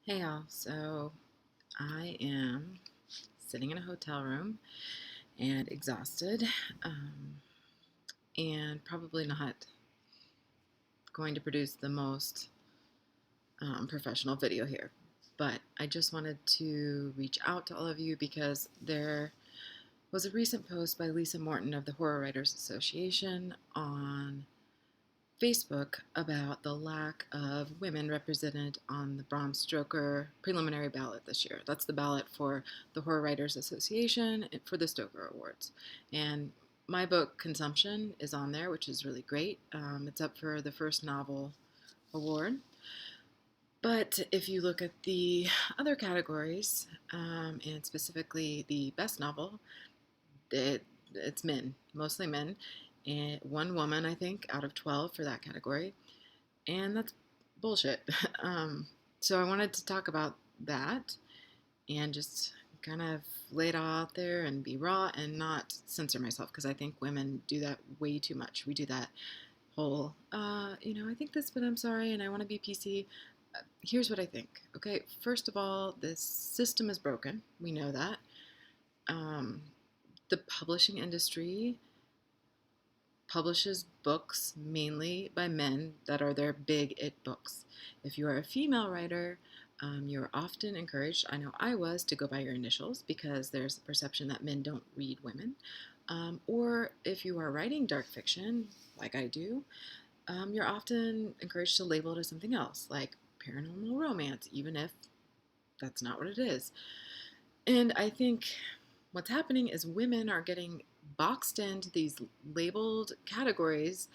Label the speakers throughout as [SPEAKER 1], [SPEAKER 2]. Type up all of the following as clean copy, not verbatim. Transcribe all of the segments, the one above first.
[SPEAKER 1] Hey y'all, so I am sitting in a hotel room and exhausted, um, and probably not going to produce the most professional video here. But I just wanted to reach out to all of you because there was a recent post by Lisa Morton of the Horror Writers Association on Facebook about the lack of women represented on the Bram Stoker preliminary ballot this year. That's the ballot for the Horror Writers Association for the Stoker Awards. And my book, Consumption, is on there, which is really great. It's up for the first novel award. But if you look at the other categories, and specifically the best novel, it's men, mostly men, and one woman, I think, out of 12 for that category. And that's bullshit. So I wanted to talk about that and just kind of lay it all out there and be raw and not censor myself because I think women do that way too much. We do that whole, I think this, but I'm sorry and I want to be PC. Here's what I think. Okay, first of all, this system is broken. We know that. Um, the publishing industry publishes books mainly by men that are their big it books. If you are a female writer, you're often encouraged, I know I was, to go by your initials because there's the perception that men don't read women. Or if you are writing dark fiction, like I do, you're often encouraged to label it as something else, like paranormal romance, even if that's not what it is. And I think what's happening is women are getting boxed into these labeled categories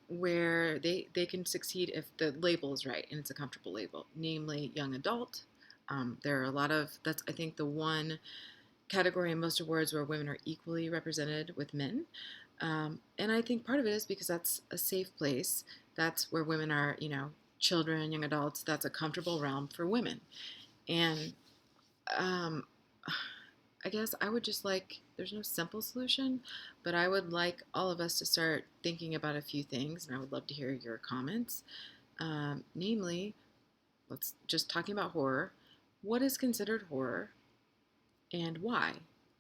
[SPEAKER 1] where they can succeed if the label is right and it's a comfortable label, namely young adult. There are a lot of, that's I think the one category in most awards where women are equally represented with men. And I think part of it is because that's a safe place. That's where women are, children, young adults. That's a comfortable realm for women. And um, I guess I would just like, there's no simple solution, but I would like all of us to start thinking about a few things, and I would love to hear your comments. Namely, let's just talking about horror. What is considered horror and why?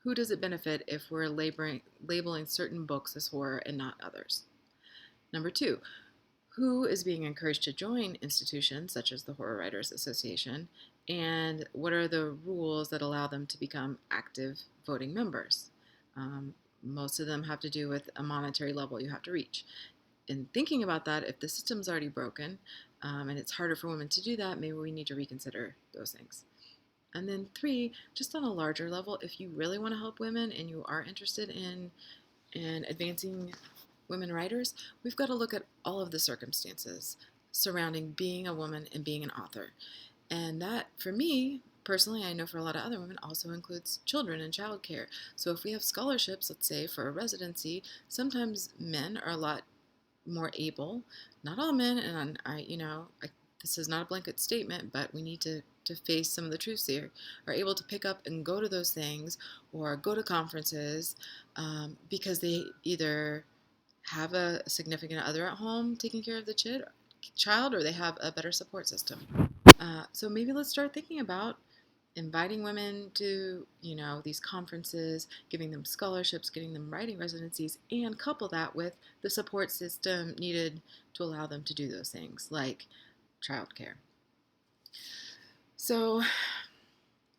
[SPEAKER 1] Who does it benefit if we're labeling certain books as horror and not others? Number two, who is being encouraged to join institutions such as the Horror Writers Association, and what are the rules that allow them to become active voting members? Most of them have to do with a monetary level you have to reach. In thinking about that, if the system's already broken and it's harder for women to do that, maybe we need to reconsider those things. And then three, just on a larger level, if you really want to help women and you are interested in advancing women writers, we've got to look at all of the circumstances surrounding being a woman and being an author. And that, for me, personally, I know for a lot of other women, also includes children and childcare. So if we have scholarships, let's say for a residency, sometimes men are a lot more able, not all men, and this is not a blanket statement, but we need to face some of the truths here, are able to pick up and go to those things or go to conferences because they either have a significant other at home taking care of the child or they have a better support system. So maybe let's start thinking about inviting women to, these conferences, giving them scholarships, getting them writing residencies, and couple that with the support system needed to allow them to do those things, like childcare. So,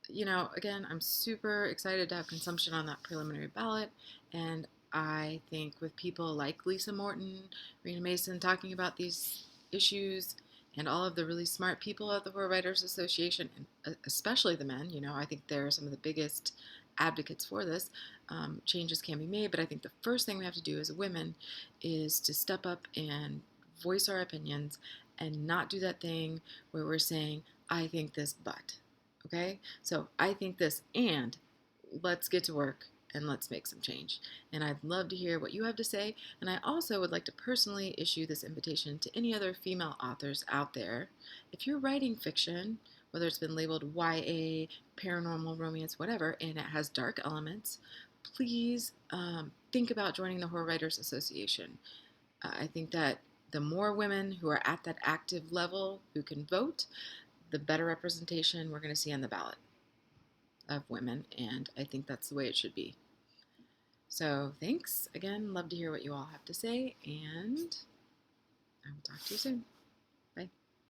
[SPEAKER 1] again, I'm super excited to have consumption on that preliminary ballot, and I think with people like Lisa Morton, Rena Mason talking about these issues, and all of the really smart people at the Horror Writers Association, and especially the men, I think they're some of the biggest advocates for this. Changes can be made, but I think the first thing we have to do as women is to step up and voice our opinions and not do that thing where we're saying, I think this, but. Okay? So I think this, and let's get to work and let's make some change. And I'd love to hear what you have to say. And I also would like to personally issue this invitation to any other female authors out there. If you're writing fiction, whether it's been labeled YA, paranormal romance, whatever, and it has dark elements, please think about joining the Horror Writers Association. I think that the more women who are at that active level who can vote, the better representation we're going to see on the ballot of women, and I think that's the way it should be. So thanks again. Love to hear what you all have to say, and I will talk to you soon.